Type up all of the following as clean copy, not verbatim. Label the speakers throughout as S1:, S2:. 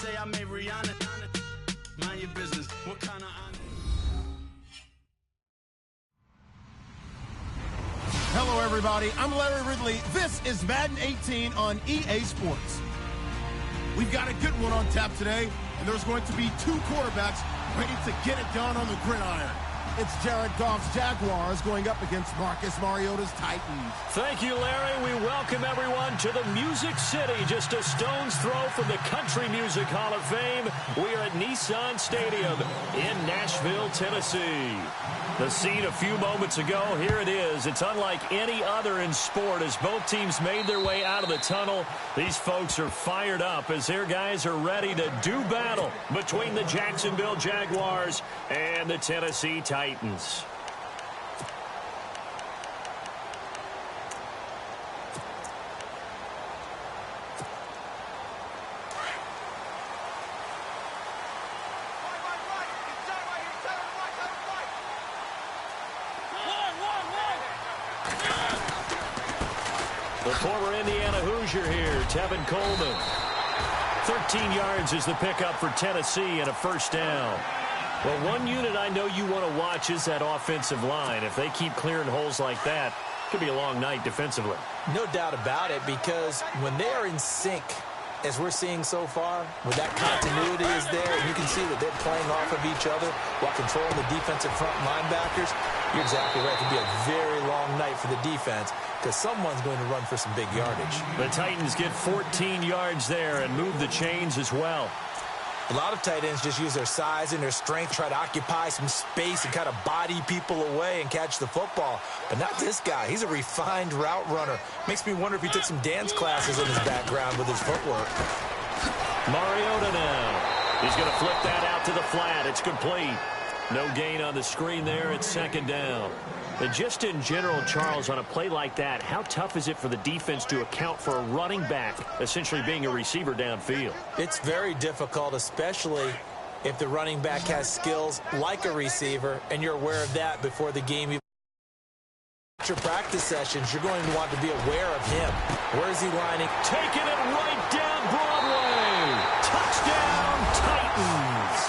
S1: say I made Rihanna. Mind your business. What kind of honor?
S2: Hello, everybody. I'm Larry Ridley. This is Madden 18 on EA Sports. We've got a good one on tap today, and there's going to be two quarterbacks ready to get it done on the gridiron. It's Jared Goff's Jaguars going up against Marcus Mariota's Titans.
S3: Thank you, Larry. We welcome everyone to the Music City, just a stone's throw from the Country Music Hall of Fame. We are at Nissan Stadium in Nashville, Tennessee. The scene a few moments ago, here it is. It's unlike any other in sport as both teams made their way out of the tunnel. These folks are fired up as their guys are ready to do battle between the Jacksonville Jaguars and the Tennessee Titans. The former Indiana Hoosier here, Tevin Coleman. 13 yards is the pickup for Tennessee and a first down. Well, one unit I know you want to watch is that offensive line. If they keep clearing holes like that, it could be a long night defensively.
S4: No doubt about it, because when they are in sync, as we're seeing so far, when that continuity is there, and you can see that they're playing off of each other while controlling the defensive front linebackers, you're exactly right. It could be a very long night for the defense because someone's going to run for some big yardage.
S3: The Titans get 14 yards there and move the chains as well.
S4: A lot of tight ends just use their size and their strength, try to occupy some space and kind of body people away and catch the football. But not this guy. He's a refined route runner. Makes me wonder if he took some dance classes in his background with his footwork.
S3: Mariota now. He's going to flip that out to the flat. It's complete. No gain on the screen there. It's second down. And just in general, Charles, on a play like that, how tough is it for the defense to account for a running back essentially being a receiver downfield?
S4: It's very difficult, especially if the running back has skills like a receiver, and you're aware of that before the game. At your practice sessions, you're going to want to be aware of him. Where is he lining?
S3: Taking it right down Broadway. Touchdown, Titans.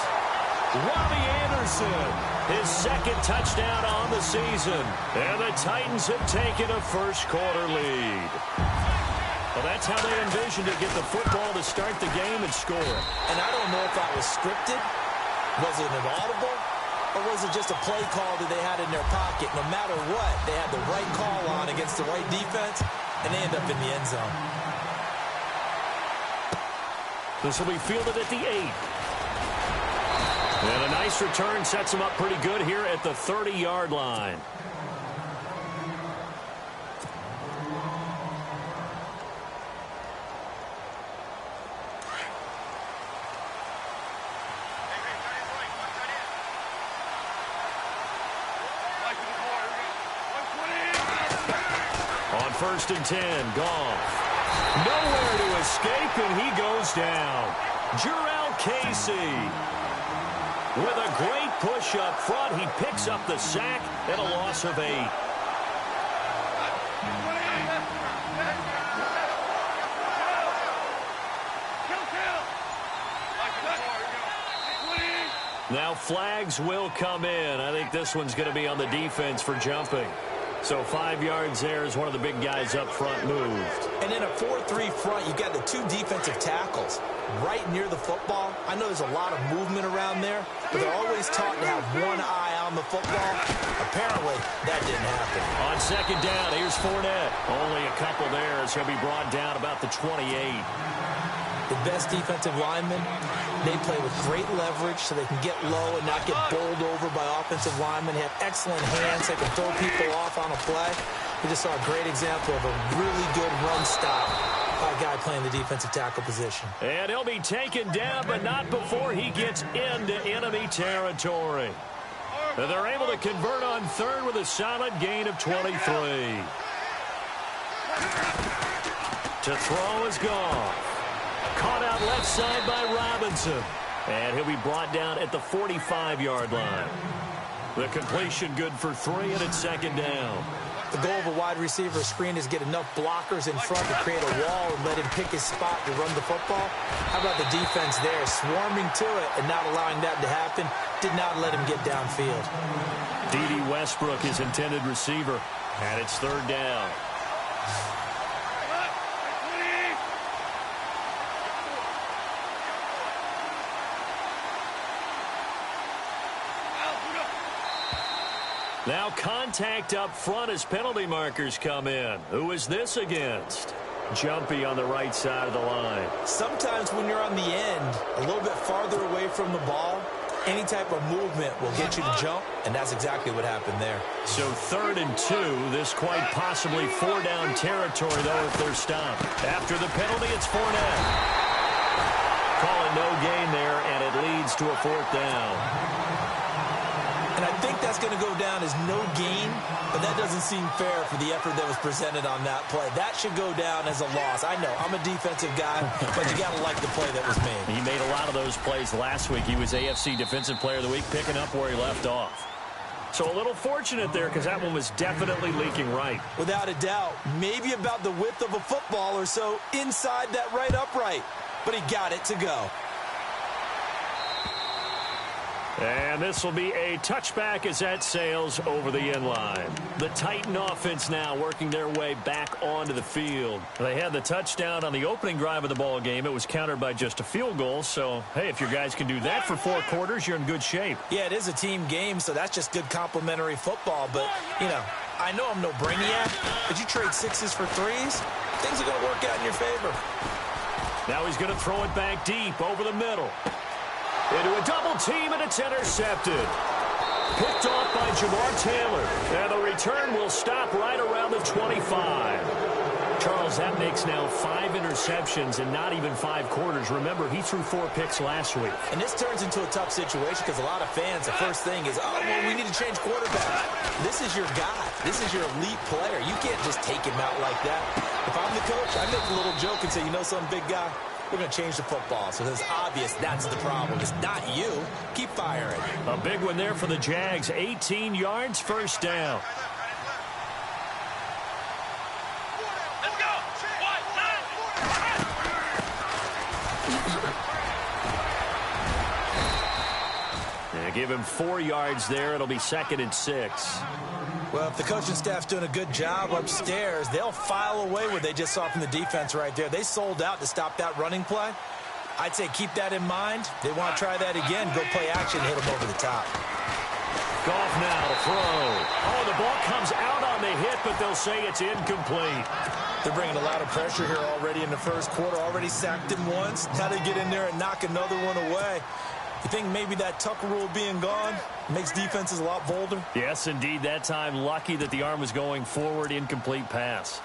S3: Robbie Anderson, his second touchdown on the season. And the Titans have taken a first-quarter lead. Well, that's how they envisioned to get the football to start the game and score.
S4: And I don't know if that was scripted. Was it an audible? Or was it just a play call that they had in their pocket? No matter what, they had the right call on against the right defense, and they end up in the end zone.
S3: This will be fielded at the 8. And a nice return sets them up pretty good here at the 30-yard line. On 1st and 10, Goff. Nowhere to escape, and he goes down. Jurrell Casey. With a great push up front, he picks up the sack and a loss of 8. Now flags will come in. I think this one's going to be on the defense for jumping. So 5 yards there as one of the big guys up front moved.
S4: And in a 4-3 front, you've got the two defensive tackles right near the football. I know there's a lot of movement around there, but they're always taught to have one eye on the football. Apparently, that didn't happen.
S3: On second down, here's Fournette. Only a couple there as he'll be brought down about the 28.
S4: The best defensive linemen, they play with great leverage so they can get low and not get bowled over by offensive linemen. They have excellent hands. They can throw people off on a play. We just saw a great example of a really good run stop by a guy playing the defensive tackle position.
S3: And he'll be taken down, but not before he gets into enemy territory. And they're able to convert on third with a solid gain of 23. To throw is Goff. Caught out left side by Robinson. And he'll be brought down at the 45-yard line. The completion good for 3, and it's second down.
S4: The goal of a wide receiver screen is get enough blockers in front to create a wall and let him pick his spot to run the football. How about the defense there, swarming to it and not allowing that to happen? Did not let him get downfield.
S3: D.D. Westbrook, his intended receiver, and it's third down. Now contact up front as penalty markers come in. Who is this against? Jumpy on the right side of the line. Sometimes when you're on the end, a little bit farther away from the ball, any type of movement will get you to jump, and that's exactly what happened there. So 3rd and 2, this quite possibly 4-down territory, though, if they're stopped. After the penalty, it's Fournette. Call it no gain there, and it leads to a 4th down. And I think that's going to go down as no gain, but that doesn't seem fair for the effort that was presented on that play. That should go down as a loss. I know, I'm a defensive guy, but you got to like the play that was made. He made a lot of those plays last week. He was AFC Defensive Player of the Week, picking up where he left off. So a little fortunate there because that one was definitely leaking right. Without a doubt, maybe about the width of a football or so inside that right upright, but he got it to go. And this will be a touchback as that sails over the end line. The Titan offense now working their way back onto the field. They had the touchdown on the opening drive of the ball game. It was countered by just a field goal. So, hey, if your guys can do that for 4 quarters, you're in good shape. Yeah, it is a team game, so that's just good complimentary football. But, you know, I know I'm no brainiac, but you trade 6s for 3s, things are going to work out in your favor. Now he's going to throw it back deep over the middle. Into a double team, and it's intercepted. Picked off by Jamar Taylor. And the return will stop right around the 25. Charles, that makes now 5 interceptions in not even 5 quarters. Remember, he threw 4 picks last week. And this turns into a tough situation because a lot of fans, the first thing is, oh, well, we need to change quarterback. This is your guy. This is your elite player. You can't just take him out like that. If I'm the coach, I make a little joke and say, you know something, big guy? We're going to change the football. So it's obvious that's the problem. It's not you. Keep firing. A big one there for the Jags. 18 yards, first down.
S1: Let's go.
S3: Give him 4 yards there. It'll be 2nd and 6.
S4: Well, if the coaching staff's doing a good job upstairs, they'll file away what they just saw from the defense right there. They sold out to stop that running play. I'd say keep that in mind. They want to try that again. Go play action, hit them over the top.
S3: Goff now to throw. Oh, the ball comes out on the hit, but they'll say it's incomplete. They're bringing a lot of pressure here already in the first quarter. Already sacked him once. Now they get in there and knock another one away. You think maybe that Tucker rule being gone makes defenses a lot bolder? Yes, indeed. That time, lucky that the arm was going forward. Incomplete pass.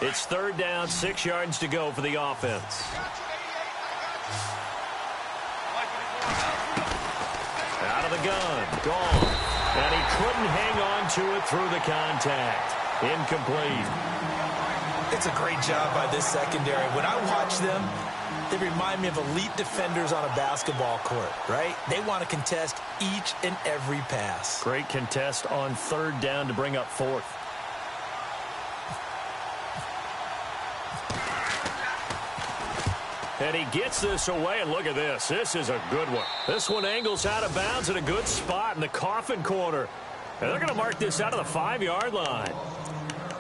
S3: It's 3rd down, 6 yards to go for the offense. Out of the gun. Gone. And he couldn't hang on to it through the contact. Incomplete. It's a great job by this secondary. When I watch them, they remind me of elite defenders on a basketball court, right? They want to contest each and every pass. Great contest on 3rd down to bring up 4th. And he gets this away, and look at this. This is a good one. This one angles out of bounds at a good spot in the coffin corner. And they're going to mark this out of the 5-yard line.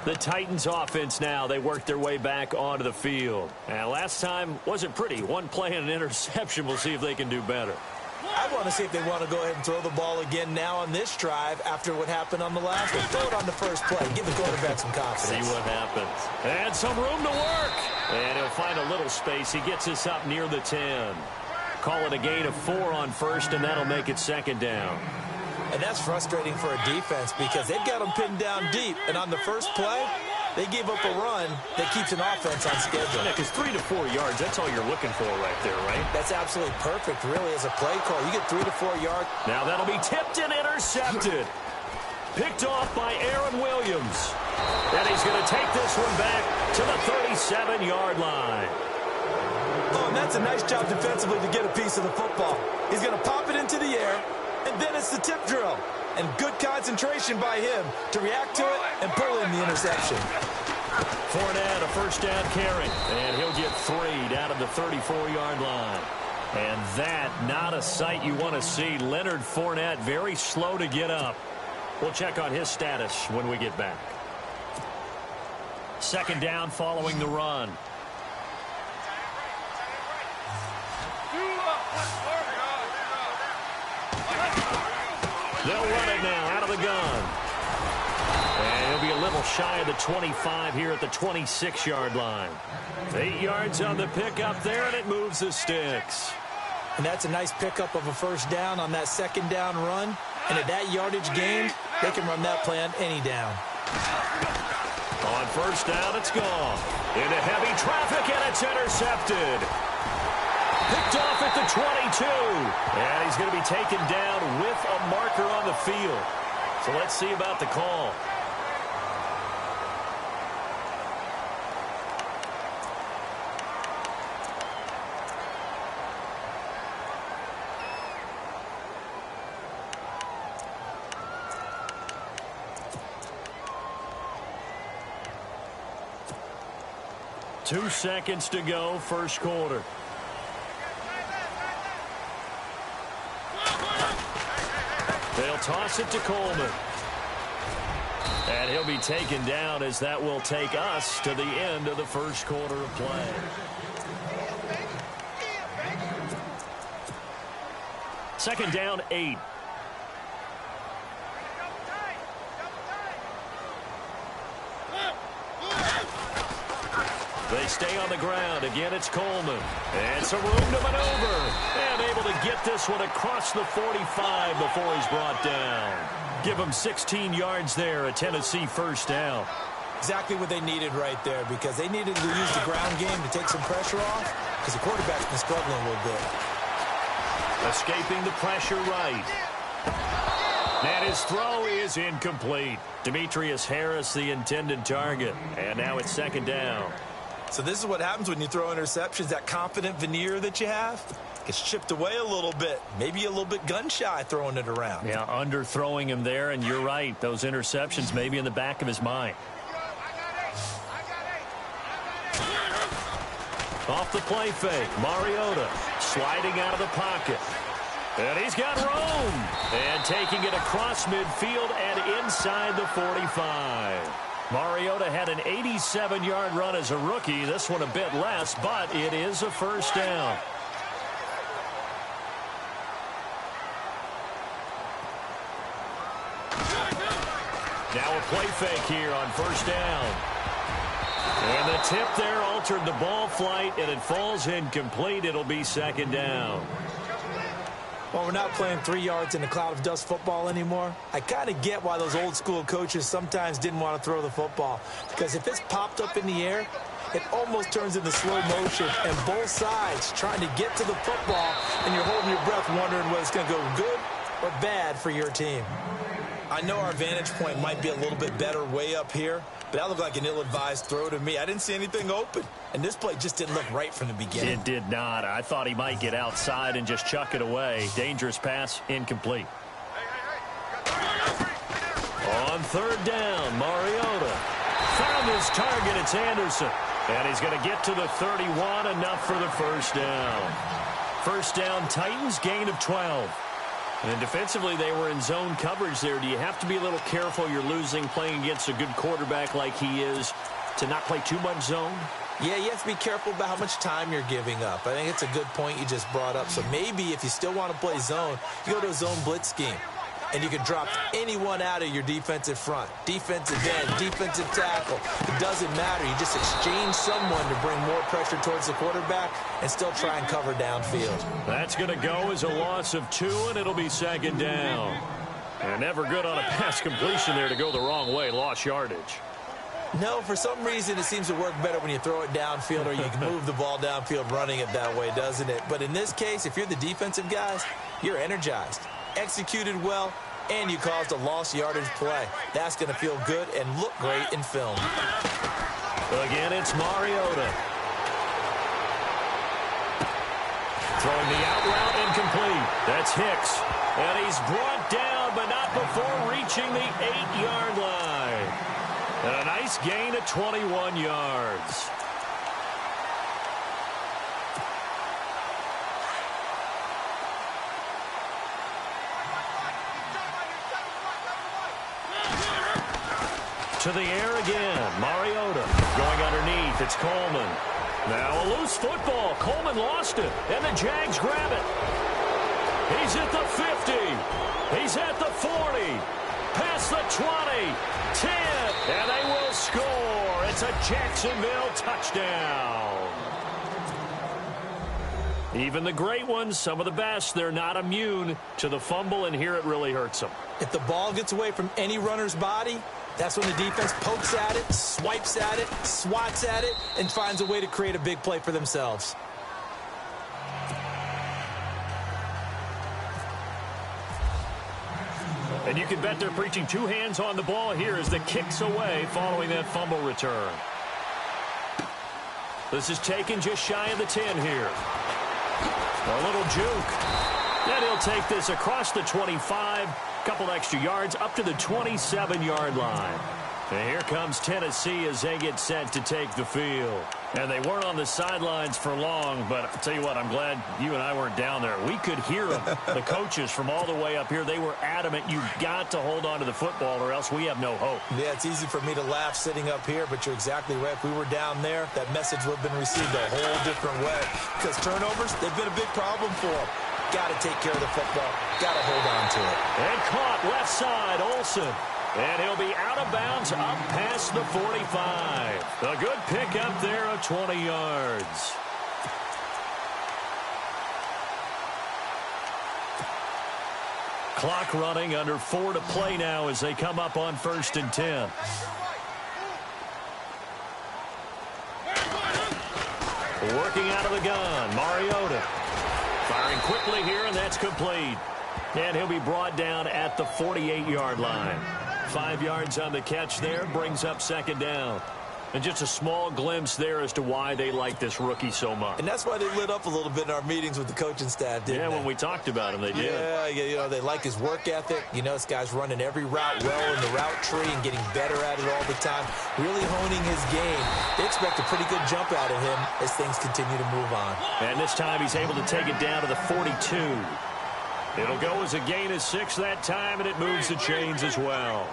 S3: The Titans offense now, they work their way back onto the field. And last time wasn't pretty. 1 play and an interception. We'll see if they can do better. I want to see if they want to go ahead and throw the ball again now on this drive after what happened on the last one. Throw it on the first play. Give the quarterback some confidence. See what happens. And some room to work. And he'll find a little space. He gets this up near the 10. Call it a gain of 4 on 1st, and that'll make it 2nd down. And that's frustrating for a defense because they've got them pinned down deep. And on the first play, they gave up a run that keeps an offense on schedule. Yeah, because 3 to 4 yards, that's all you're looking for right there, right? That's absolutely perfect, really, as a play call. You get 3 to 4 yards. Now that'll be tipped and intercepted. Picked off by Aaron Williams. And he's going to take this one back to the 37-yard line. Oh, and that's a nice job defensively to get a piece of the football. He's going to pop it into the air. And then it's the tip drill.
S4: and good concentration by him to react to it and pull in the interception.
S3: Fournette, a first down carry, and he'll get 3 down at the 34-yard line. And that, not a sight you want to see. Leonard Fournette, very slow to get up. We'll check on his status when we get back. Second down following the run. They'll run it now out of the gun. And he'll be a little shy of the 25 here at the 26-yard line. 8 yards on the pickup there, and it moves the sticks.
S4: And that's a nice pickup of a first down on that second down run. And at that yardage gained, they can run that play on any down.
S3: On first down, it's gone. Into heavy traffic, and it's intercepted. Picked off at the 22. And he's going to be taken down with a marker on the field. So let's see about the call. Two seconds to go, first quarter. They'll toss it to Coleman. And he'll be taken down as that will take us to the end of the first quarter of play. Second down, 8. They stay on the ground. Again, it's Coleman. And some room to maneuver. And able to get this one across the 45 before he's brought down. Give him 16 yards there, a Tennessee first down.
S4: Exactly what they needed right there, because they needed to use the ground game to take some pressure off, because the quarterback's been struggling a little bit.
S3: Escaping the pressure right. And his throw is incomplete. Demetrius Harris, the intended target. And now it's second down.
S4: So this is what happens when you throw interceptions. That confident veneer that you have gets chipped away a little bit. Maybe a little bit gun-shy throwing it around.
S3: Yeah, underthrowing him there, and you're right. Those interceptions may be in the back of his mind. Off the play fake, Mariota sliding out of the pocket. And he's got room. And taking it across midfield and inside the 45. Mariota had an 87-yard run as a rookie. This one a bit less, but it is a first down. Now a play fake here on first down. And the tip there altered the ball flight, and it falls incomplete. It'll be second down.
S4: Well, we're not playing 3 yards in a cloud of dust football anymore. I kind of get why those old school coaches sometimes didn't want to throw the football. Because if it's popped up in the air, it almost turns into slow motion. And both sides trying to get to the football, and you're holding your breath wondering whether it's going to go good or bad for your team. I know our vantage point might be a little bit better way up here, but that looked like an ill-advised throw to me. I didn't see anything open, and this play just didn't look right from the beginning.
S3: It did not. I thought he might get outside and just chuck it away. Dangerous pass, incomplete. On third down, Mariota found his target. It's Anderson, and he's going to get to the 31, enough for the first down. First down, Titans, gain of 12. And defensively, they were in zone coverage there. Do you have to be a little careful? You're losing playing against a good quarterback like he is to not play too much zone?
S4: Yeah, you have to be careful about how much time you're giving up. I think it's a good point you just brought up. So maybe if you still want to play zone, you go to a zone blitz scheme. And you can drop anyone out of your defensive front. Defensive end, defensive tackle. It doesn't matter. You just exchange someone to bring more pressure towards the quarterback and still try and cover downfield.
S3: That's going to go as a loss of 2, and it'll be second down. And never good on a pass completion there to go the wrong way. Lost yardage.
S4: No, for some reason it seems to work better when you throw it downfield or you can move the ball downfield running it that way, doesn't it? But in this case, if you're the defensive guys, you're energized. Executed well, and you caused a lost yardage play. That's going to feel good and look great in film.
S3: Again, it's Mariota. Throwing the out route and incomplete. That's Hicks. And he's brought down, but not before reaching the 8-yard line. And a nice gain of 21 yards. To the air again. Mariota going underneath. It's Coleman. Now a loose football. Coleman lost it. And the Jags grab it. He's at the 50. He's at the 40. Past the 20. 10. And they will score. It's a Jacksonville touchdown. Even the great ones, some of the best, they're not immune to the fumble, and here it really hurts them.
S4: If the ball gets away from any runner's body, that's when the defense pokes at it, swipes at it, swats at it, and finds a way to create a big play for themselves.
S3: And you can bet they're preaching two hands on the ball here as the kick's away following that fumble return. This is taken just shy of the 10 here. A little juke. And he'll take this across the 25, couple extra yards up to the 27-yard line. And here comes Tennessee as they get set to take the field. And they weren't on the sidelines for long, but I'll tell you what, I'm glad you and I weren't down there. We could hear them, the coaches from all the way up here. They were adamant, you've got to hold on to the football or else we have no hope.
S4: Yeah, it's easy for me to laugh sitting up here, but you're exactly right. If we were down there, that message would have been received a whole different way. Because turnovers, they've been a big problem for them. Got to take care of the football. Got to hold on to it.
S3: And caught left side, Olsen. And he'll be out of bounds up past the 45. A good pickup there of 20 yards. Clock running, under 4 to play now as they come up on 1st and 10. Working out of the gun, Mariota. Firing quickly here, and that's complete. And he'll be brought down at the 48-yard line. 5 yards on the catch there, brings up 2nd down. And just a small glimpse there as to why they like this rookie so much.
S4: And that's why they lit up a little bit in our meetings with the coaching staff, didn't they?
S3: Yeah, when we talked about him, they did.
S4: Yeah, you know, they like his work ethic. You know, this guy's running every route well in the route tree and getting better at it all the time, really honing his game. They expect a pretty good jump out of him as things continue to move on.
S3: And this time he's able to take it down to the 42. It'll go as a gain of 6 that time, and it moves the chains as well.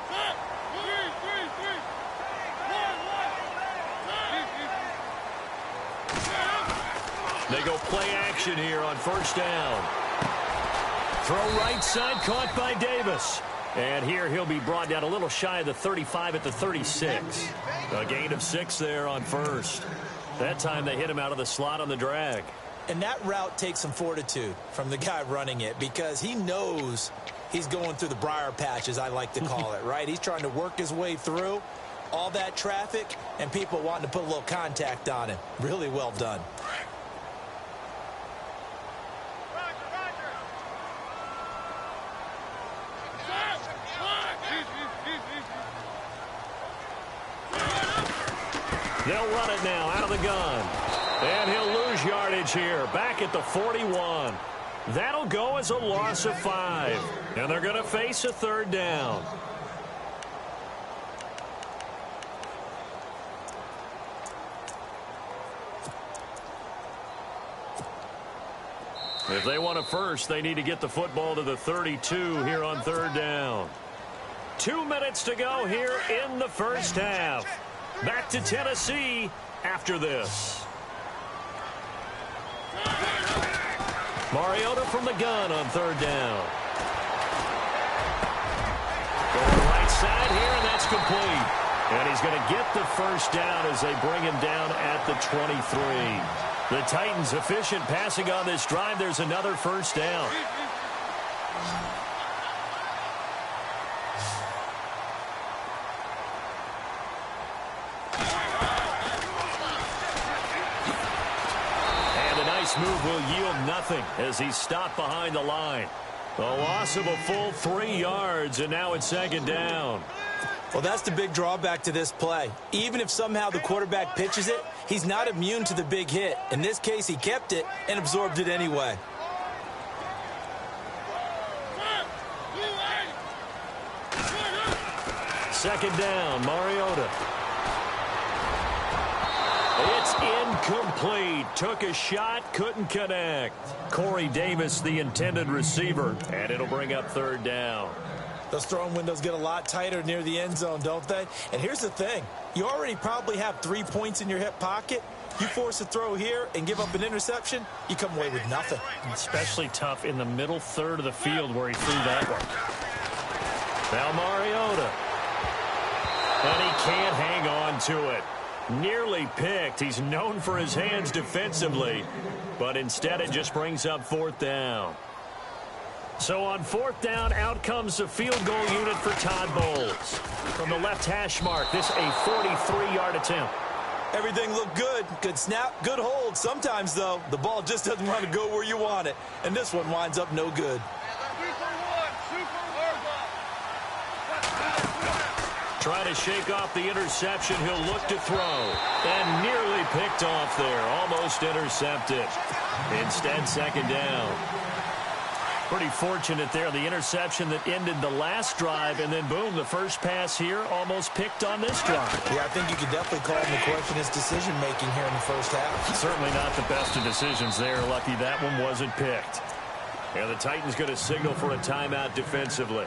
S3: They go play action here on 1st down. Throw right side, caught by Davis. And here he'll be brought down a little shy of the 35 at the 36. A gain of 6 there on 1st. That time they hit him out of the slot on the drag.
S4: And that route takes some fortitude from the guy running it because he knows he's going through the briar patch, as I like to call it, right? He's trying to work his way through all that traffic and people wanting to put a little contact on him. Really well done.
S3: They'll run it now out of the gun. And he'll lose yardage here. Back at the 41. That'll go as a loss of 5. And they're going to face a 3rd down. If they want a first, they need to get the football to the 32 here on 3rd down. 2 minutes to go here in the 1st half. Back to Tennessee after this. Mariota from the gun on 3rd down. Going right side here, and that's complete. And he's going to get the 1st down as they bring him down at the 23. The Titans efficient passing on this drive. There's another 1st down. Move will yield nothing as he's stopped behind the line. A loss of a full 3 yards, and now it's 2nd down.
S4: Well, that's the big drawback to this play. Even if somehow the quarterback pitches it, he's not immune to the big hit. In this case, he kept it and absorbed it anyway.
S3: second down, Mariota. It's incomplete. Took a shot, couldn't connect. Corey Davis, the intended receiver, and it'll bring up third down.
S4: Those throwing windows get a lot tighter near the end zone, don't they? And here's the thing. You already probably have 3 points in your hip pocket. You force a throw here and give up an interception, you come away with nothing.
S3: Especially tough in the middle third of the field where he threw that one. Now Mariota. And he can't hang on to it. Nearly picked. He's known for his hands defensively, but instead it just brings up fourth down. So on fourth down, out comes the field goal unit for Todd Bowles. From the left hash mark, this a 43-yard attempt.
S4: Everything looked good. Good snap, good hold. Sometimes, though, the ball just doesn't want to go where you want it. And this one winds up no good.
S3: Trying to shake off the interception. He'll look to throw. And nearly picked off there. Almost intercepted. Instead, second down. Pretty fortunate there. The interception that ended the last drive, and then, boom, the first pass here almost picked on this drive.
S4: Yeah, I think you could definitely call him to question his decision-making here in the first half.
S3: Certainly not the best of decisions there. Lucky that one wasn't picked. And the Titans going to signal for a timeout defensively.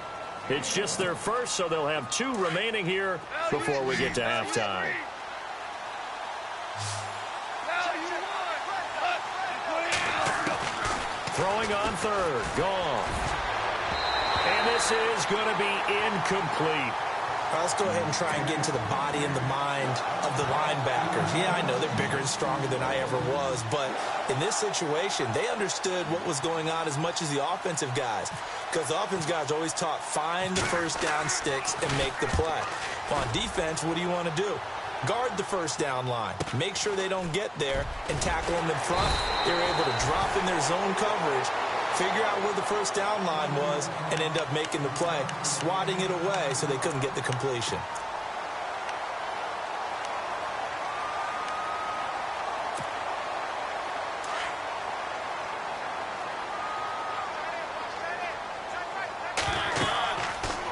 S3: It's just their first, so they'll have 2 remaining here before we get to halftime. Throwing on third. Gone. And this is going to be incomplete.
S4: Let's go ahead and try and get into the body and the mind of the linebackers. Yeah, I know they're bigger and stronger than I ever was, but in this situation, they understood what was going on as much as the offensive guys, because the offensive guys always taught find the first down sticks and make the play. Well, on defense, what do you want to do? Guard the first down line. Make sure they don't get there and tackle them in front. They're able to drop in their zone coverage, figure out where the first down line was, and end up making the play, swatting it away so they couldn't get the completion.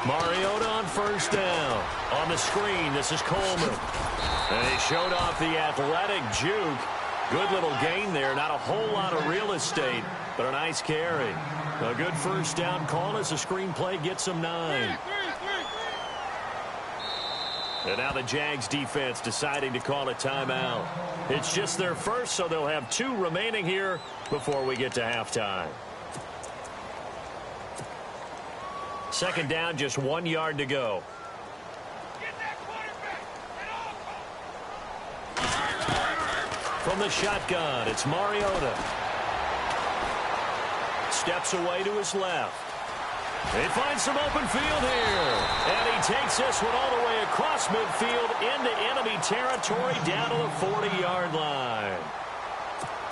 S3: Mariota on first down. On the screen, this is Coleman. And he showed off the athletic juke. Good little gain there. Not a whole lot of real estate, but a nice carry. A good first down call as the screenplay gets him 9. And now the Jags defense deciding to call a timeout. It's just their first, so they'll have 2 remaining here before we get to halftime. Second down, just 1 yard to go. From the shotgun, it's Mariota. Steps away to his left. He finds some open field here. And he takes this one all the way across midfield into enemy territory down to the 40-yard line.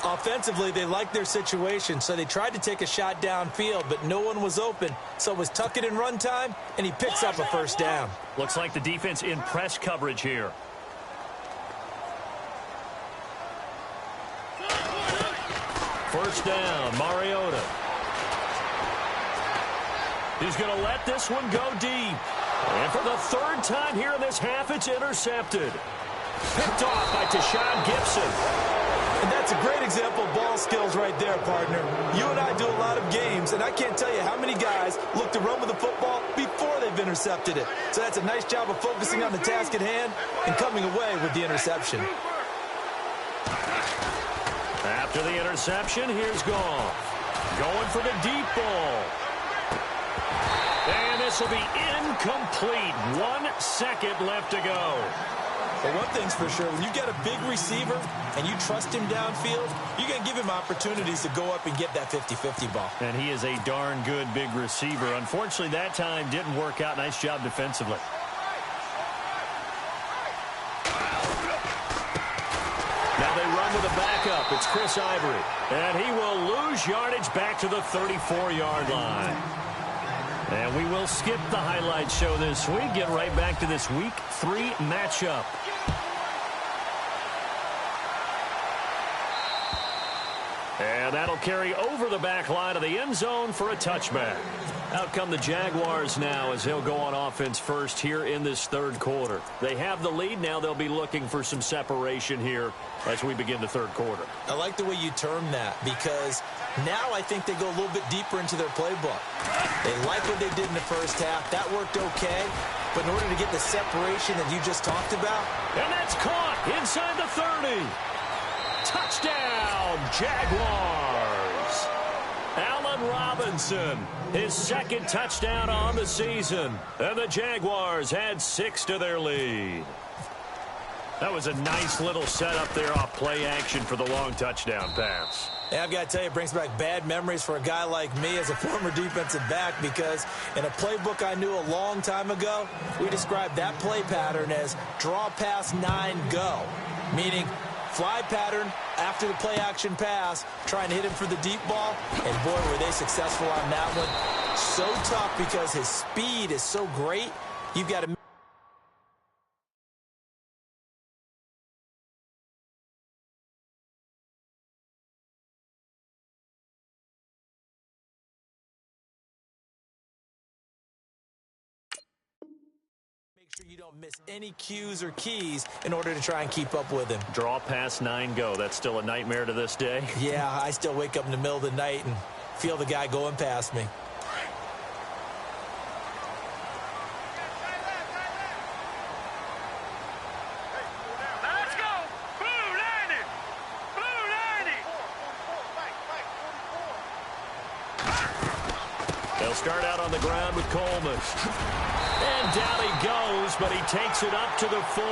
S4: Offensively, they liked their situation, so they tried to take a shot downfield, but no one was open. So it was tuck it in run time, and he picks up a first down.
S3: Looks like the defense in press coverage here. First down, Mariota. He's going to let this one go deep. And for the 3rd time here in this half, it's intercepted. Picked off by Tashawn Gibson.
S4: And that's a great example of ball skills right there, partner. You and I do a lot of games, and I can't tell you how many guys look to run with the football before they've intercepted it. So that's a nice job of focusing on the task at hand and coming away with the interception.
S3: After the interception, here's Goff. Going for the deep ball. And this will be incomplete. 1 second left to go.
S4: But one thing's for sure, when you get a big receiver and you trust him downfield, you're going to give him opportunities to go up and get that 50-50 ball.
S3: And he is a darn good big receiver. Unfortunately, that time didn't work out. Nice job defensively. Now they run with a backup. It's Chris Ivory. And he will lose yardage back to the 34-yard line. And we will skip the highlight show this week. Get right back to this Week 3 matchup. And that'll carry over the back line of the end zone for a touchback. Out come the Jaguars now as he'll go on offense first here in this third quarter. They have the lead. Now they'll be looking for some separation here as we begin the third quarter.
S4: I like the way you term that because now I think they go a little bit deeper into their playbook. They like what they did in the first half. That worked okay. But in order to get the separation that you just talked about.
S3: And that's caught inside the 30. Touchdown, Jaguars. Allen Robinson, his second touchdown on the season. And the Jaguars had 6 to their lead. That was a nice little setup there off play action for the long touchdown pass.
S4: Yeah, I've got to tell you, it brings back bad memories for a guy like me as a former defensive back because in a playbook I knew a long time ago, we described that play pattern as draw pass 9 go, meaning fly pattern after the play action pass, trying to hit him for the deep ball, and boy, were they successful on that one. So tough because his speed is so great, you've got to sure you don't miss any cues or keys in order to try and keep up with him.
S3: Draw pass 9 go. That's still a nightmare to this day.
S4: Yeah, I still wake up in the middle of the night and feel the guy going past me.
S1: Let's go! Blue 90! Blue 90!
S3: They'll start out on the ground with Coleman. And down he goes, but he takes it up to the 40.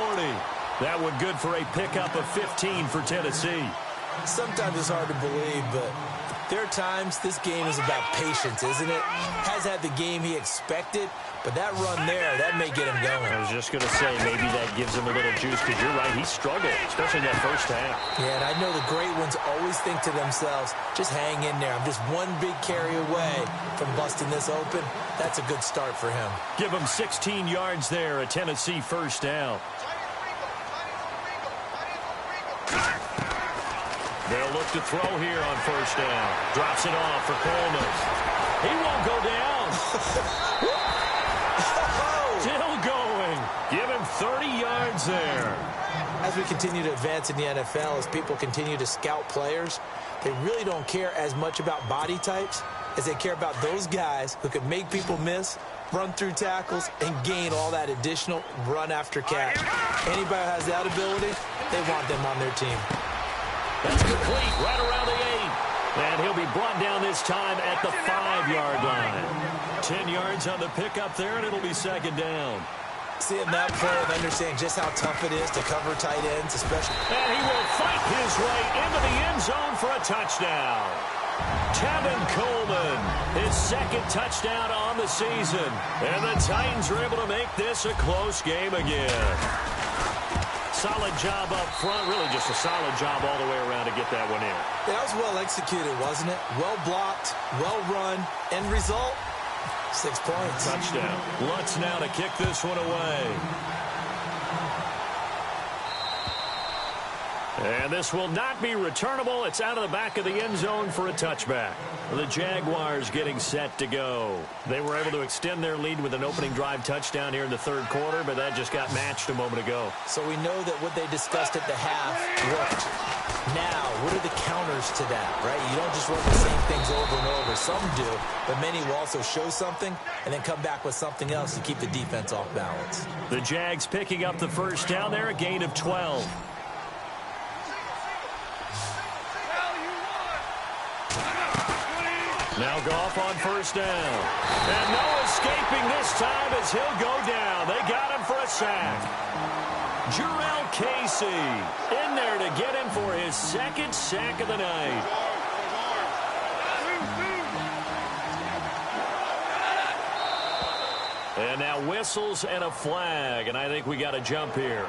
S3: That one good for a pickup of 15 for Tennessee.
S4: Sometimes it's hard to believe, but there are times this game is about patience, isn't it? Has had the game he expected, but that run there, that may get him going.
S3: I was just going to say, maybe that gives him a little juice, because you're right, he struggled, especially in that first half.
S4: Yeah, and I know the great ones always think to themselves, just hang in there. I'm just one big carry away from busting this open. That's a good start for him.
S3: Give him 16 yards there, a Tennessee first down. They'll look to throw here on first down. Drops it off for Coleman. He won't go down. Still going. Give him 30 yards there.
S4: As we continue to advance in the NFL, as people continue to scout players, they really don't care as much about body types as they care about those guys who can make people miss, run through tackles, and gain all that additional run after catch. Anybody who has that ability, they want them on their team.
S3: That's complete right around the 8. And he'll be brought down this time at the 5-yard line. 10 yards on the pickup there, and it'll be second down.
S4: Seeing that play and understanding just how tough it is to cover tight ends, especially.
S3: And he will fight his way into the end zone for a touchdown. Tevin Coleman, his second touchdown on the season. And the Titans are able to make this a close game again. Solid job up front, really just a solid job all the way around to get that one in.
S4: That was well executed, wasn't it? Well blocked, well run, end result, 6 points.
S3: Touchdown. Lutz now to kick this one away. And this will not be returnable. It's out of the back of the end zone for a touchback. The Jaguars getting set to go. They were able to extend their lead with an opening drive touchdown here in the third quarter, but that just got matched a moment ago.
S4: So we know that what they discussed at the half worked. Now, what are the counters to that, right? You don't just run the same things over and over. Some do, but many will also show something and then come back with something else to keep the defense off balance.
S3: The Jags picking up the first down there, a gain of 12. Now Goff on first down. And no escaping this time as he'll go down. They got him for a sack. Jarrell Casey in there to get him for his second sack of the night. And now whistles and a flag, and I think we got a jump here.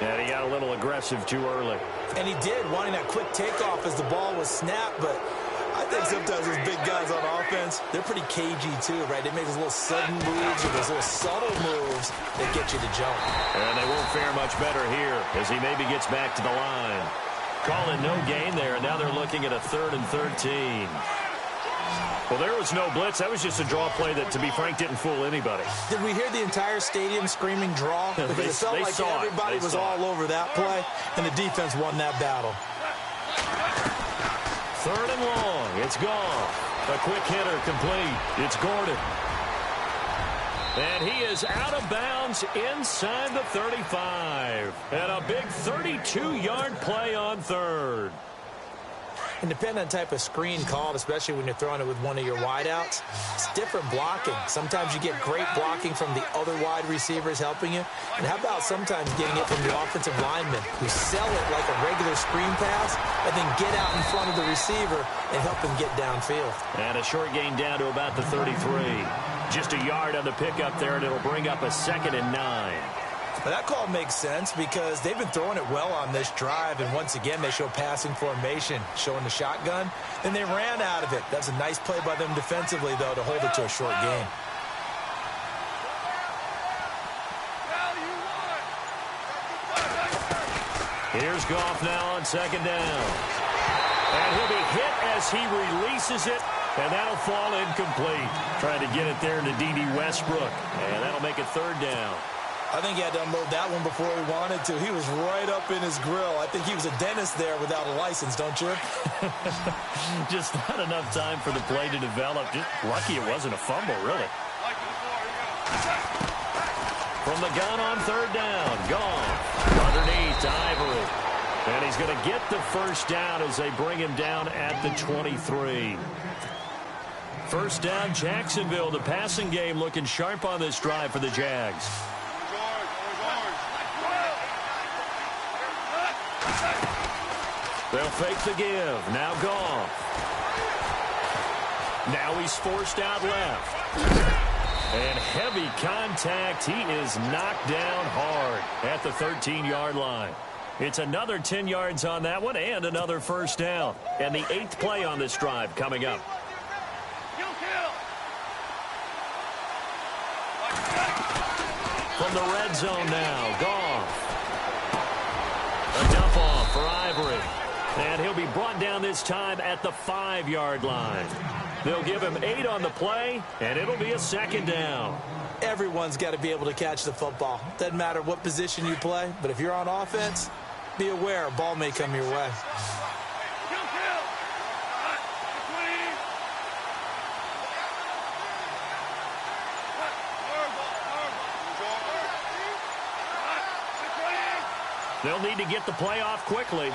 S3: And he got a little aggressive too early.
S4: And he did, wanting that quick takeoff as the ball was snapped, but I think sometimes those big guys on offense, they're pretty cagey too, right? They make those little sudden moves or those little subtle moves that get you to jump.
S3: And they won't fare much better here as he maybe gets back to the line. Call it no gain there, and now they're looking at a 3rd and 13. Well, there was no blitz. That was just a draw play that, to be frank, didn't fool anybody.
S4: Did we hear the entire stadium screaming draw? Because it felt like everybody was all over that play, and the defense won that battle.
S3: 3rd and long. It's gone. A quick hitter complete. It's Gordon. And he is out of bounds inside the 35. And a big 32-yard play on 3rd.
S4: And depending on the type of screen called, especially when you're throwing it with one of your wideouts, it's different blocking. Sometimes you get great blocking from the other wide receivers helping you. And how about sometimes getting it from the offensive linemen who sell it like a regular screen pass and then get out in front of the receiver and help him get downfield.
S3: And a short gain down to about the 33. Just a yard on the pickup there, and it'll bring up a 2nd and 9.
S4: Well, that call makes sense because they've been throwing it well on this drive, and once again they show passing formation, showing the shotgun, and they ran out of it. That's a nice play by them defensively, though, to hold it to a short gain.
S3: Here's Goff now on 2nd down. And he'll be hit as he releases it, and that'll fall incomplete. Trying to get it there to D.D. Westbrook, and that'll make it 3rd down.
S4: I think he had to unload that one before he wanted to. He was right up in his grill. I think he was a dentist there without a license, don't you?
S3: Just not enough time for the play to develop. Just lucky it wasn't a fumble, really. From the gun on 3rd down, gone. Underneath to Ivory. And he's going to get the 1st down as they bring him down at the 23. 1st down, Jacksonville. The passing game looking sharp on this drive for the Jags. They'll fake the give. Now Goff. Now he's forced out left. And heavy contact. He is knocked down hard at the 13-yard line. It's another 10 yards on that one and another 1st down. And the 8th play on this drive coming up. From the red zone now, Goff. A dump off for Ivory. And he'll be brought down this time at the 5-yard line. They'll give him 8 on the play, and it'll be a 2nd down.
S4: Everyone's got to be able to catch the football. Doesn't matter what position you play, but if you're on offense, be aware a ball may come your way.
S3: They'll need to get the play off quickly.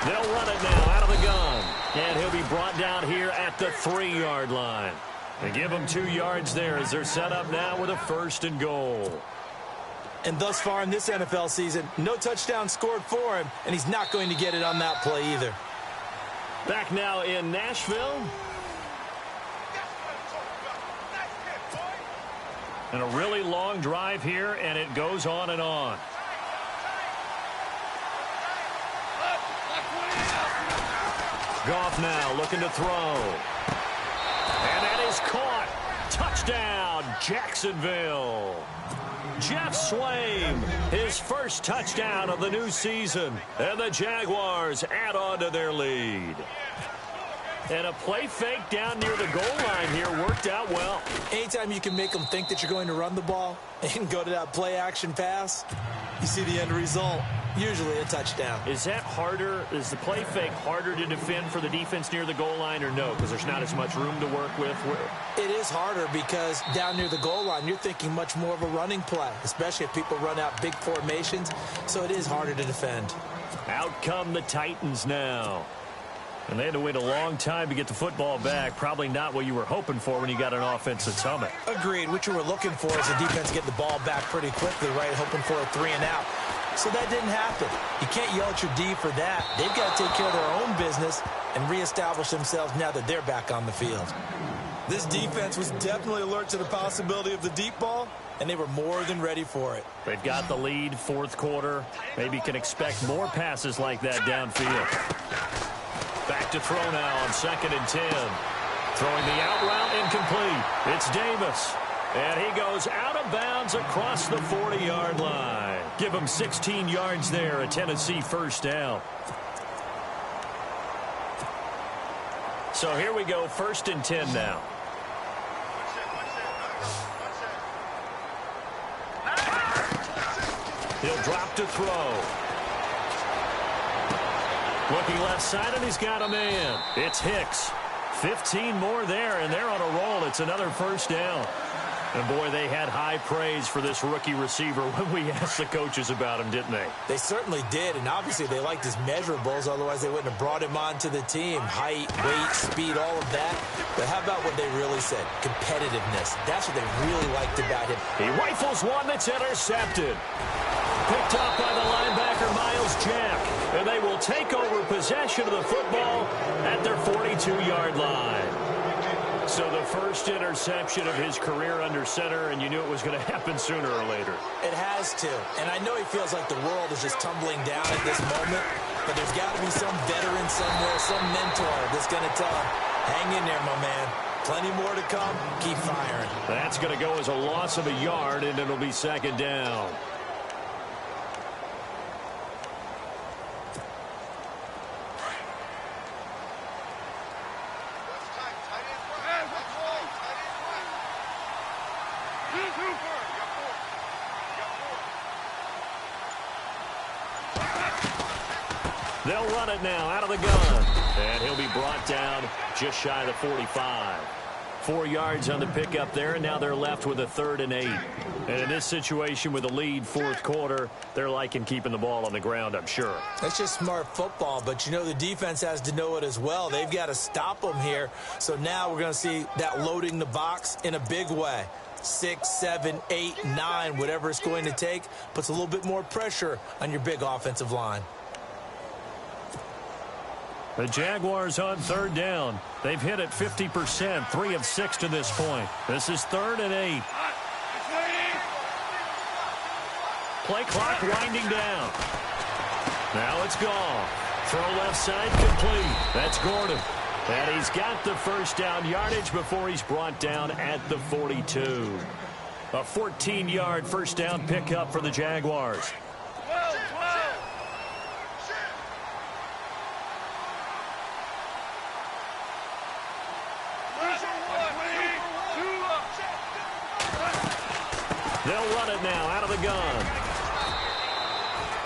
S3: They'll run it now out of the gun. And he'll be brought down here at the 3-yard line. They give him 2 yards there as they're set up now with a 1st and goal.
S4: And thus far in this NFL season, no touchdown scored for him, and he's not going to get it on that play either.
S3: Back now in Nashville. And a really long drive here, and it goes on and on. Goff now looking to throw. And that is caught. Touchdown, Jacksonville. Jeff Swaim, his 1st touchdown of the new season. And the Jaguars add on to their lead. And a play fake down near the goal line here worked out well.
S4: Anytime you can make them think that you're going to run the ball and go to that play-action pass, you see the end result, usually a touchdown.
S3: Is that harder? Is the play fake harder to defend for the defense near the goal line or no? Because there's not as much room to work with?
S4: It is harder because down near the goal line, you're thinking much more of a running play, especially if people run out big formations. So it is harder to defend.
S3: Out come the Titans now. And they had to wait a long time to get the football back. Probably not what you were hoping for when you got an offense that's humming.
S4: Agreed. What you were looking for is the defense get the ball back pretty quickly, right? Hoping for a 3 and out. So that didn't happen. You can't yell at your D for that. They've got to take care of their own business and reestablish themselves now that they're back on the field. This defense was definitely alert to the possibility of the deep ball, and they were more than ready for it.
S3: They've got the lead, 4th quarter. Maybe can expect more passes like that downfield. Back to throw now on 2nd and 10. Throwing the out route incomplete. It's Davis. And he goes out of bounds across the 40-yard line. Give him 16 yards there, a Tennessee first down. So here we go, 1st and 10 now. He'll drop to throw. Looking left side, and he's got a man. It's Hicks. 15 more there, and they're on a roll. It's another first down. And, boy, they had high praise for this rookie receiver when we asked the coaches about him, didn't they?
S4: They certainly did, and obviously they liked his measurables. Otherwise, they wouldn't have brought him onto the team. Height, weight, speed, all of that. But how about what they really said? Competitiveness. That's what they really liked about him.
S3: He rifles one that's intercepted. Picked up by the linebacker, Miles Jack. And they will take over possession of the football at their 42-yard line. So the first interception of his career under center, and you knew it was going to happen sooner or later.
S4: It has to. And I know he feels like the world is just tumbling down at this moment, but there's got to be some veteran somewhere, some mentor that's going to tell him, hang in there, my man. Plenty more to come. Keep firing.
S3: That's going to go as a loss of a yard, and it'll be 2nd down. They'll run it now out of the gun. And he'll be brought down just shy of the 45. 4 yards on the pickup there, and now they're left with a 3rd and 8. And in this situation with a lead 4th quarter, they're liking keeping the ball on the ground, I'm sure.
S4: That's just smart football, but you know the defense has to know it as well. They've got to stop them here. So now we're going to see that loading the box in a big way. 6, 7, 8, 9, whatever it's going to take, puts a little bit more pressure on your big offensive line.
S3: The Jaguars on 3rd down. They've hit it 50%, 3 of 6 to this point. This is 3rd and 8. Play clock winding down. Now it's gone. Throw left side complete. That's Gordon. And he's got the first down yardage before he's brought down at the 42. A 14-yard first down pickup for the Jaguars. They'll run it now out of the gun.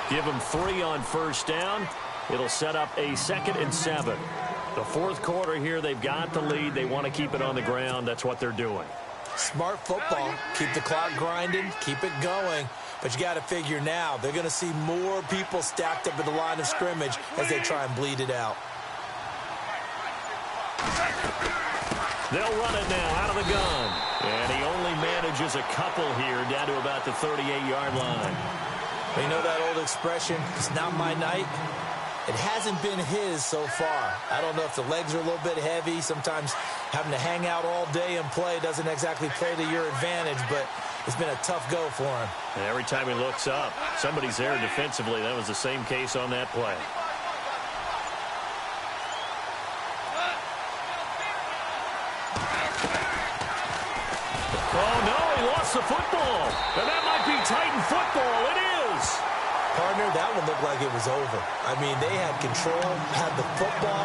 S3: Give them 3 on first down. It'll set up a 2nd and 7. The 4th quarter here, they've got the lead. They want to keep it on the ground. That's what they're doing.
S4: Smart football. Keep the clock grinding. Keep it going. But you got to figure now, they're going to see more people stacked up at the line of scrimmage as they try and bleed it out.
S3: They'll run it now out of the gun. And he only manages a couple here down to about the 38-yard line.
S4: You know that old expression, it's not my night? It hasn't been his so far. I don't know if the legs are a little bit heavy. Sometimes having to hang out all day and play doesn't exactly play to your advantage, but it's been a tough go for him.
S3: And every time he looks up, somebody's there defensively. That was the same case on that play. Oh, no, he lost the football. And that might be Titan football. It is.
S4: Partner, that one looked like it was over. I mean, they had control, had the football,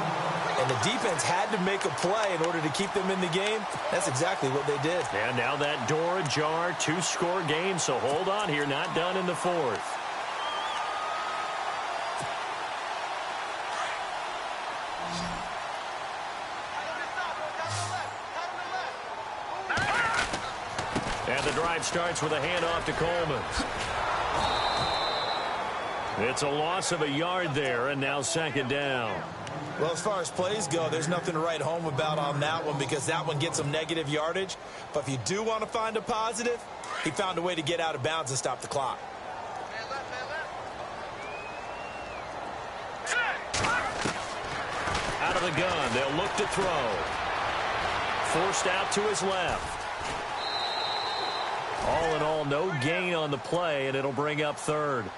S4: and the defense had to make a play in order to keep them in the game. That's exactly what they did.
S3: And now that door ajar, 2-score game, so hold on here, not done in the 4th. And the drive starts with a handoff to Coleman. It's a loss of a yard there, and now 2nd down.
S4: Well, as far as plays go, there's nothing to write home about on that one because that one gets some negative yardage. But if you do want to find a positive, he found a way to get out of bounds and stop the clock.
S3: Out of the gun, they'll look to throw. Forced out to his left. All in all, no gain on the play, and it'll bring up 3rd.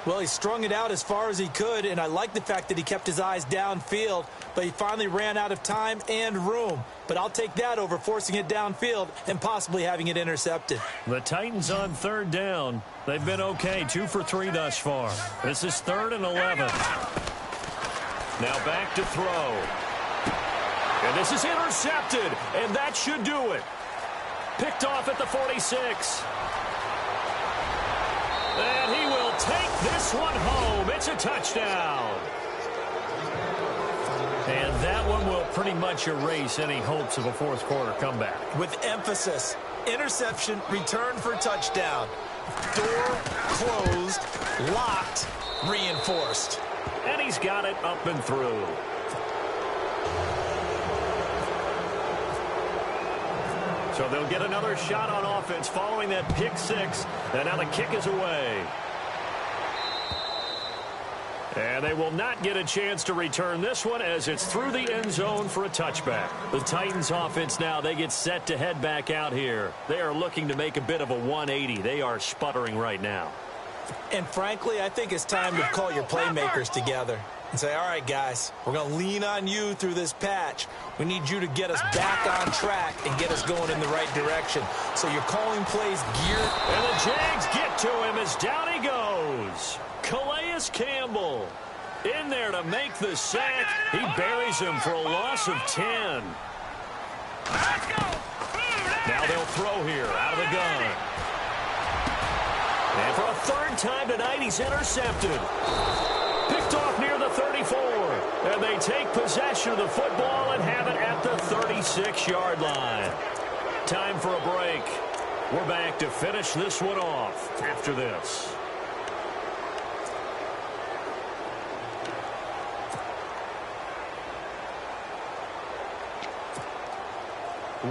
S4: Well, he strung it out as far as he could, and I like the fact that he kept his eyes downfield, but he finally ran out of time and room. But I'll take that over forcing it downfield and possibly having it intercepted.
S3: The Titans on third down. They've been okay, 2 for 3 thus far. This is 3rd and 11. Now back to throw. And this is intercepted, and that should do it. Picked off at the 46. And he will take this one home. It's a touchdown. And that one will pretty much erase any hopes of a fourth quarter comeback.
S4: With emphasis, interception, return for touchdown. Door closed, locked, reinforced.
S3: And he's got it up and through. So they'll get another shot on offense following that pick six. And now the kick is away. And they will not get a chance to return this one as it's through the end zone for a touchback. The Titans offense now, they get set to head back out here. They are looking to make a bit of a 180. They are sputtering right now.
S4: And frankly, I think it's time to call your playmakers together and say, all right, guys, we're going to lean on you through this patch. We need you to get us back on track and get us going in the right direction. So you're calling plays geared.
S3: And the Jags get to him as down he goes. Calais Campbell in there to make the sack. He buries him for a loss of 10. Now they'll throw here out of the gun. And for a third time tonight, he's intercepted. Picked off near the 34. And they take possession of the football and have it at the 36-yard line. Time for a break. We're back to finish this one off after this.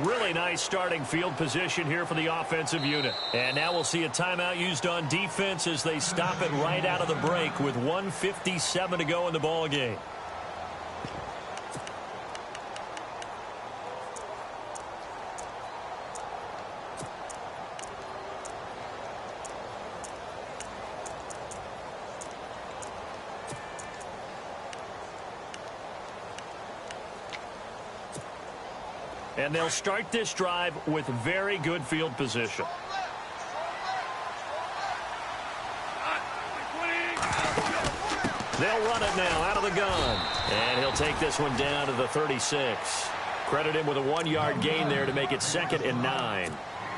S3: Really nice starting field position here for the offensive unit. And now we'll see a timeout used on defense as they stop it right out of the break with 1:57 to go in the ball game. And they'll start this drive with very good field position. They'll run it now out of the gun. And he'll take this one down to the 36. Credit him with a 1-yard gain there to make it 2nd and 9.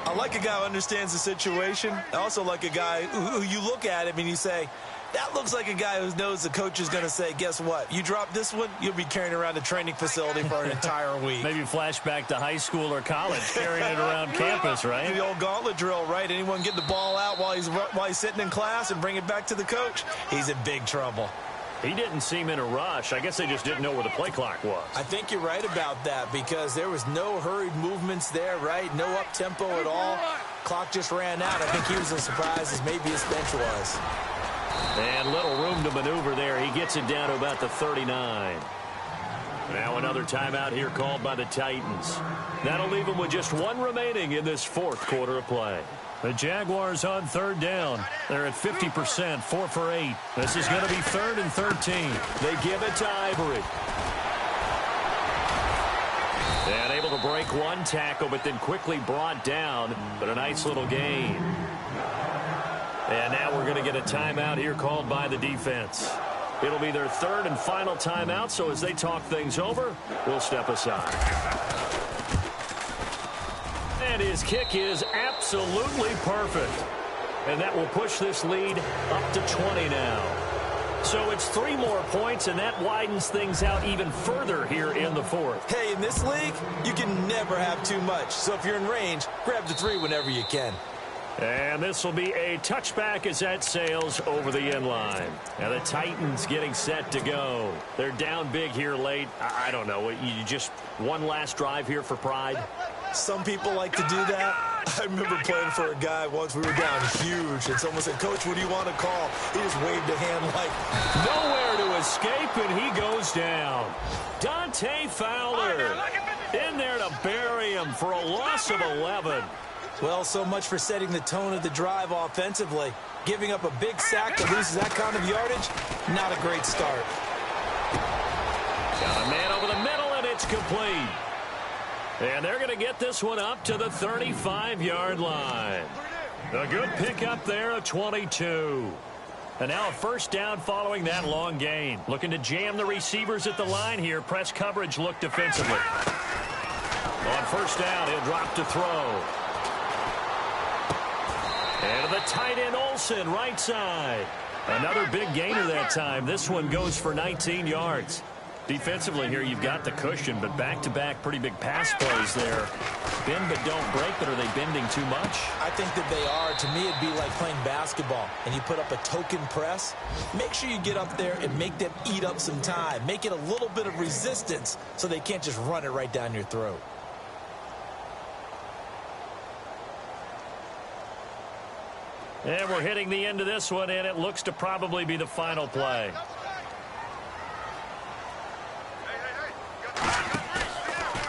S4: I like a guy who understands the situation. I also like a guy who you look at him and you say, that looks like a guy who knows the coach is going to say, guess what? You drop this one, you'll be carrying around the training facility for an entire week.
S3: Maybe flashback to high school or college, carrying it around campus, right?
S4: The old gauntlet drill, right? Anyone get the ball out while he's sitting in class and bring it back to the coach? He's in big trouble.
S3: He didn't seem in a rush. I guess they just didn't know where the play clock was.
S4: I think you're right about that because there was no hurried movements there, right? No up-tempo at all. Clock just ran out. I think he was as surprised as maybe his bench was.
S3: And little room to maneuver there. He gets it down to about the 39. Now another timeout here called by the Titans. That'll leave them with just one remaining in this fourth quarter of play. The Jaguars on third down. They're at 50%, 4 for 8. This is going to be 3rd and 13. They give it to Ivory. And able to break one tackle, but then quickly brought down. But a nice little gain. And now we're going to get a timeout here called by the defense. It'll be their 3rd and final timeout, so as they talk things over, we'll step aside. And his kick is absolutely perfect. And that will push this lead up to 20 now. So it's 3 more points, and that widens things out even further here in the fourth.
S4: Hey, in this league, you can never have too much. So if you're in range, grab the 3 whenever you can.
S3: And this will be a touchback as that sails over the end line. Now the Titans getting set to go. They're down big here late. I don't know. You just one last drive here for pride?
S4: Some people like to do that. I remember playing for a guy once. We were down huge, and someone said, Coach, what do you want to call? He just waved a hand like...
S3: Nowhere to escape, and he goes down. Dante Fowler in there to bury him for a loss of 11.
S4: Well, so much for setting the tone of the drive offensively. Giving up a big sack that loses that kind of yardage, not a great start.
S3: Got a man over the middle, and it's complete. And they're going to get this one up to the 35-yard line. A good pickup there, a 22. And now a first down following that long gain. Looking to jam the receivers at the line here. Press coverage look defensively. On first down, he'll drop to throw. And the tight end Olsen, right side. Another big gainer that time. This one goes for 19 yards. Defensively here, you've got the cushion, but back-to-back pretty big pass plays there. Bend but don't break, but are they bending too much?
S4: I think that they are. To me, it'd be like playing basketball, and you put up a token press. Make sure you get up there and make them eat up some time. Make it a little bit of resistance so they can't just run it right down your throat.
S3: And we're hitting the end of this one, and it looks to probably be the final play.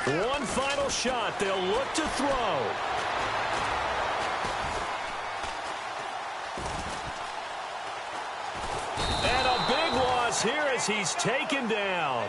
S3: One final shot. They'll look to throw. And a big loss here as he's taken down.